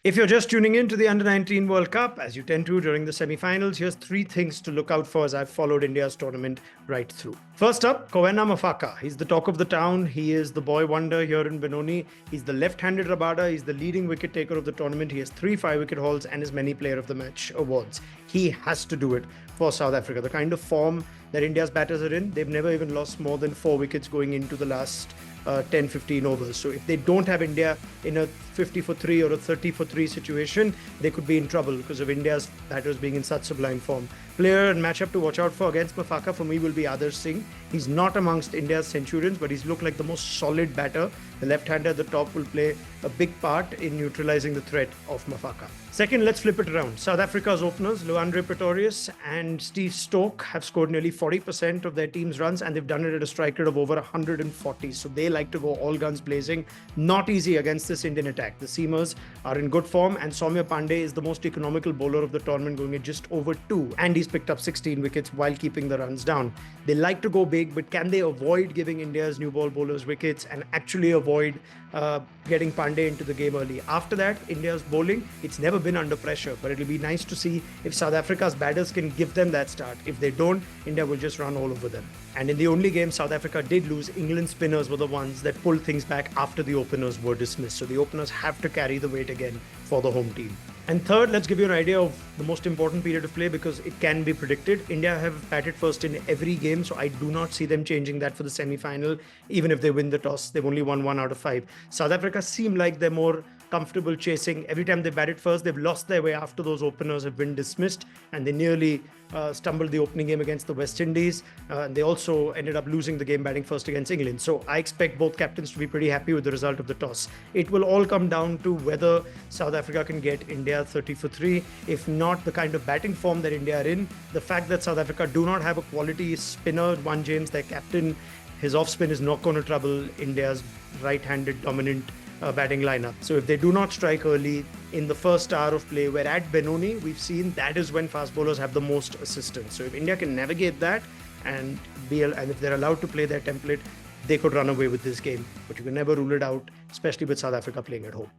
If you're just tuning in to the Under-19 World Cup, as you tend to during the semi-finals, here's three things to look out for as I've followed India's tournament right through. First up, Kenafaka. He's the talk of the town. He is the boy wonder here in Benoni. He's the left-handed Rabada. He's the leading wicket taker of the tournament. He has 3 5-wicket hauls and as many Player of the Match awards. He has to do it for South Africa. The kind of form that India's batters are in, they've never even lost more than 4 wickets going into the last 10-15 overs. So if they don't have India in a 50 for 3 or a 30 for 3 situation, they could be in trouble because of India's batters being in such sublime form. Player and matchup to watch out for against Mafaka for me will be Singh. He's not amongst India's centurions, but he's looked like the most solid batter. The left-hander at the top will play a big part in neutralizing the threat of Mafaka. Second, let's flip it around. South Africa's openers, Luandre Pretorius and Steve Stoke, have scored nearly 40% of their team's runs, and they've done it at a strike rate of over 140. So they like to go all guns blazing. Not easy against this Indian attack. The seamers are in good form, and Soumya Pandey is the most economical bowler of the tournament, going at just over 2. And he's picked up 16 wickets while keeping the runs down. They like to go big, but can they avoid giving India's new ball bowlers wickets and actually avoid getting Pandey into the game early? After that, India's bowling, it's never been under pressure, but it'll be nice to see if South Africa's batters can give them that start. If they don't, India will just run all over them. And in the only game South Africa did lose, England's spinners were the ones that pulled things back after the openers were dismissed. So the openers have to carry the weight again for the home team. And third, let's give you an idea of the most important period of play because it can be predicted. India have batted first in every game, so I do not see them changing that for the semi-final. Even if they win the toss, they've only won 1 out of 5. South Africa seem like they're more comfortable chasing. Every time they batted first, they've lost their way after those openers have been dismissed, and they nearly stumbled the opening game against the West Indies. They also ended up losing the game batting first against England. So I expect both captains to be pretty happy with the result of the toss. It will all come down to whether South Africa can get India 30 for 3. If not, the kind of batting form that India are in, the fact that South Africa do not have a quality spinner, One James, their captain, his off spin is not going to trouble India's right-handed dominant batting lineup. So if they do not strike early in the first hour of play, where at Benoni we've seen that is when fast bowlers have the most assistance. So if India can navigate that and if they're allowed to play their template, they could run away with this game. But you can never rule it out, especially with South Africa playing at home.